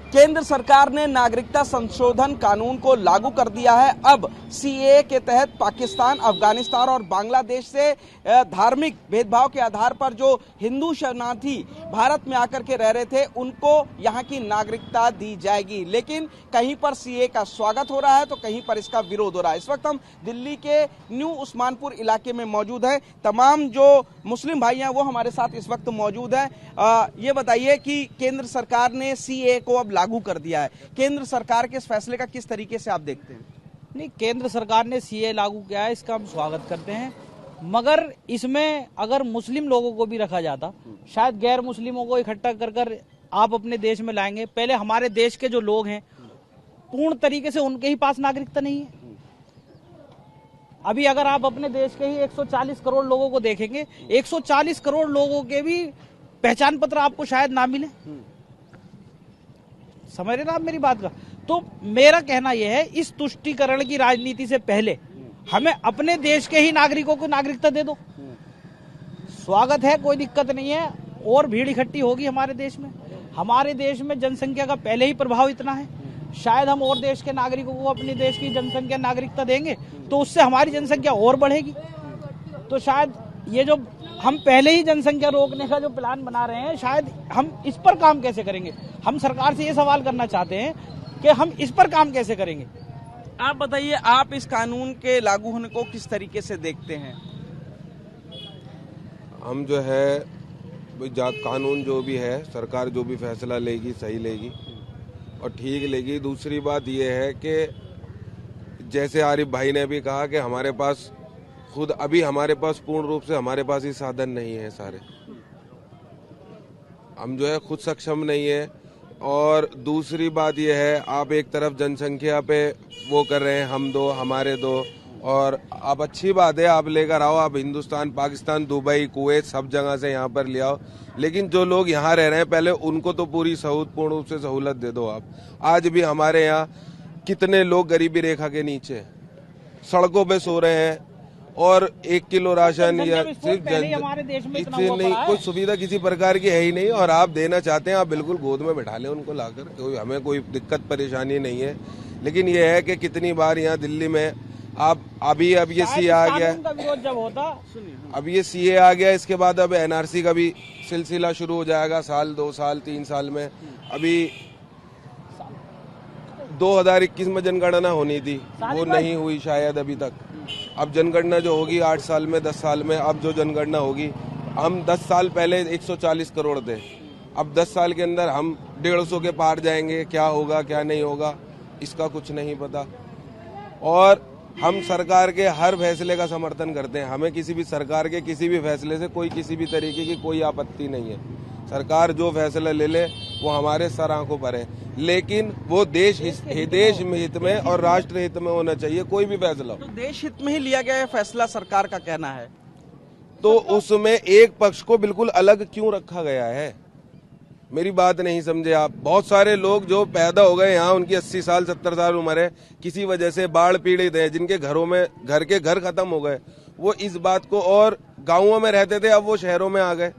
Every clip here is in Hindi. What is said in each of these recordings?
केंद्र सरकार ने नागरिकता संशोधन कानून को लागू कर दिया है। अब सीएए के तहत पाकिस्तान, अफगानिस्तान और बांग्लादेश से धार्मिक भेदभाव के आधार पर जो हिंदू शरणार्थी भारत में आकर के रह रहे थे उनको यहां की नागरिकता दी जाएगी। लेकिन कहीं पर सीएए का स्वागत हो रहा है तो कहीं पर इसका विरोध हो रहा है। इस वक्त हम दिल्ली के न्यू उस्मानपुर इलाके में मौजूद हैं। तमाम जो मुस्लिम भाई हैं वो हमारे साथ इस वक्त मौजूद हैं। ये बताइए कि केंद्र सरकार ने सीएए को अब लागू कर दिया है, केंद्र सरकार के इस फैसले का किस तरीके से आप देखते हैं? नहीं, केंद्र सरकार ने सीए लागू किया है, इसका हम स्वागत करते हैं। मगर इसमें अगर मुस्लिम लोगों को भी रखा जाता, शायद गैर मुस्लिमों को इकट्ठा कर कर आप अपने देश में लाएंगे। पहले हमारे देश के जो लोग हैं पूर्ण तरीके से उनके ही पास नागरिकता नहीं है। अभी अगर आप अपने देश के ही 140 करोड़ लोगों को देखेंगे, 140 करोड़ लोगों के भी पहचान पत्र आपको शायद ना मिले। समझ रहे ना आप मेरी बात का? तो मेरा कहना यह है, इस तुष्टीकरण की राजनीति से पहले हमें अपने देश के ही नागरिकों को नागरिकता दे दो। स्वागत है, कोई दिक्कत नहीं है। और भीड़ इकट्ठी होगी हमारे देश में। हमारे देश में जनसंख्या का पहले ही प्रभाव इतना है, शायद हम और देश के नागरिकों को अपने देश की जनसंख्या नागरिकता देंगे तो उससे हमारी जनसंख्या और बढ़ेगी। तो शायद ये जो हम पहले ही जनसंख्या रोकने का जो प्लान बना रहे हैं, शायद हम इस पर काम कैसे करेंगे? हम सरकार से ये सवाल करना चाहते हैं कि हम इस पर काम कैसे करेंगे। आप बताइए, आप इस कानून के लागू होने को किस तरीके से देखते हैं? हम जो है कानून जो भी है, सरकार जो भी फैसला लेगी सही लेगी और ठीक लेगी। दूसरी बात यह है कि जैसे आरिफ भाई ने भी कहा कि हमारे पास खुद अभी हमारे पास पूर्ण रूप से हमारे पास ही साधन नहीं है सारे, हम जो है खुद सक्षम नहीं है। और दूसरी बात यह है, आप एक तरफ जनसंख्या पे वो कर रहे हैं, हम दो हमारे दो, और आप अच्छी बात है आप लेकर आओ, आप हिंदुस्तान, पाकिस्तान, दुबई, कुवैत सब जगह से यहाँ पर ले आओ। लेकिन जो लोग यहाँ रह रहे हैं पहले उनको तो पूरी पूर्ण रूप से सहूलत दे दो आप। आज भी हमारे यहाँ कितने लोग गरीबी रेखा के नीचे सड़कों पे सो रहे हैं और 1 किलो राशन या सिर्फ हमारे देश में इससे नहीं, कोई सुविधा किसी प्रकार की है ही नहीं। और आप देना चाहते हैं, आप बिल्कुल गोद में बैठा लें उनको लाकर, हमें कोई दिक्कत परेशानी नहीं है। लेकिन ये है कि कितनी बार यहाँ दिल्ली में आप अब ये सीए आ गया, जब होता अब ये सीए आ गया, इसके बाद अब एनआरसी का भी सिलसिला शुरू हो जाएगा, साल 2 साल 3 साल में। अभी 2021 में जनगणना होनी थी, वो नहीं हुई शायद अभी तक। अब जनगणना जो होगी 8 साल में, 10 साल में, अब जो जनगणना होगी, हम 10 साल पहले 140 करोड़ थे, अब 10 साल के अंदर हम 150 के पार जाएंगे। क्या होगा क्या नहीं होगा इसका कुछ नहीं पता। और हम सरकार के हर फैसले का समर्थन करते हैं, हमें किसी भी सरकार के किसी भी फैसले से कोई किसी भी तरीके की कोई आपत्ति नहीं है। सरकार जो फैसला ले ले वो हमारे सर आंखों पर है, लेकिन वो देश हित में और राष्ट्र हित में होना चाहिए। कोई भी फैसला हो तो देश हित में ही लिया गया फैसला सरकार का कहना है, तो उसमें एक पक्ष को बिल्कुल अलग क्यों रखा गया है? मेरी बात नहीं समझे आप। बहुत सारे लोग जो पैदा हो गए यहाँ, उनकी 80 साल 70 साल उम्र है, किसी वजह से बाढ़ पीड़ित है, जिनके घरों में घर खत्म हो गए, वो इस बात को, और गाँवों में रहते थे अब वो शहरों में आ गए।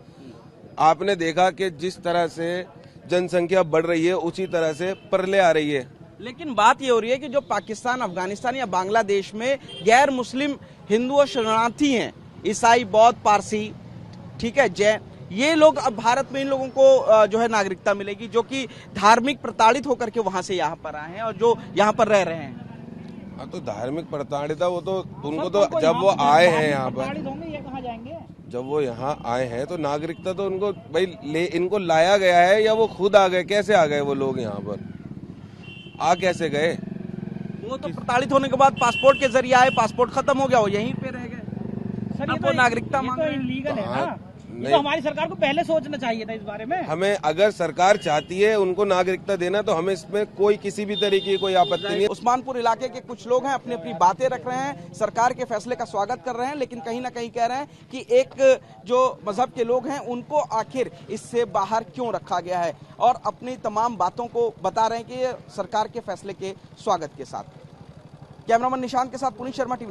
आपने देखा कि जिस तरह से जनसंख्या बढ़ रही है उसी तरह से प्रलय आ रही है। लेकिन बात ये हो रही है कि जो पाकिस्तान, अफगानिस्तान या बांग्लादेश में गैर मुस्लिम हिंदू और शरणार्थी हैं, ईसाई, बौद्ध, पारसी, ठीक है, जैन, ये लोग अब भारत में इन लोगों को जो है नागरिकता मिलेगी, जो कि धार्मिक प्रताड़ित होकर के वहां से यहाँ पर आए हैं और जो यहाँ पर रह रहे हैं। तो धार्मिक प्रताड़ित, वो तो उनको तो जब वो आए हैं यहाँ पर, ये कहाँ जाएंगे? जब वो यहाँ आए हैं तो नागरिकता तो उनको भाई इनको लाया गया है, या वो खुद आ गए? कैसे आ गए वो लोग यहाँ पर? आ कैसे गए? वो तो प्रताड़ित होने के बाद पासपोर्ट के जरिए आए, पासपोर्ट खत्म हो गया, वो यहीं पे रह गए। सर, अब वो नागरिकता मांग रहे हैं। इलीगल है ना? तो हमारी सरकार को पहले सोचना चाहिए था इस बारे में। हमें अगर सरकार चाहती है उनको नागरिकता देना, तो हमें इसमें कोई किसी भी तरीके की कोई आपत्ति नहीं है। उस्मानपुर इलाके के कुछ लोग हैं, अपनी अपनी बातें रख रहे हैं, सरकार के फैसले का स्वागत कर रहे हैं, लेकिन कहीं ना कहीं कह रहे हैं कि एक जो मजहब के लोग हैं उनको आखिर इससे बाहर क्यों रखा गया है, और अपनी तमाम बातों को बता रहे हैं कि सरकार के फैसले के स्वागत के साथ। कैमरामैन निशांत के साथ पुनीत शर्मा, टीवी।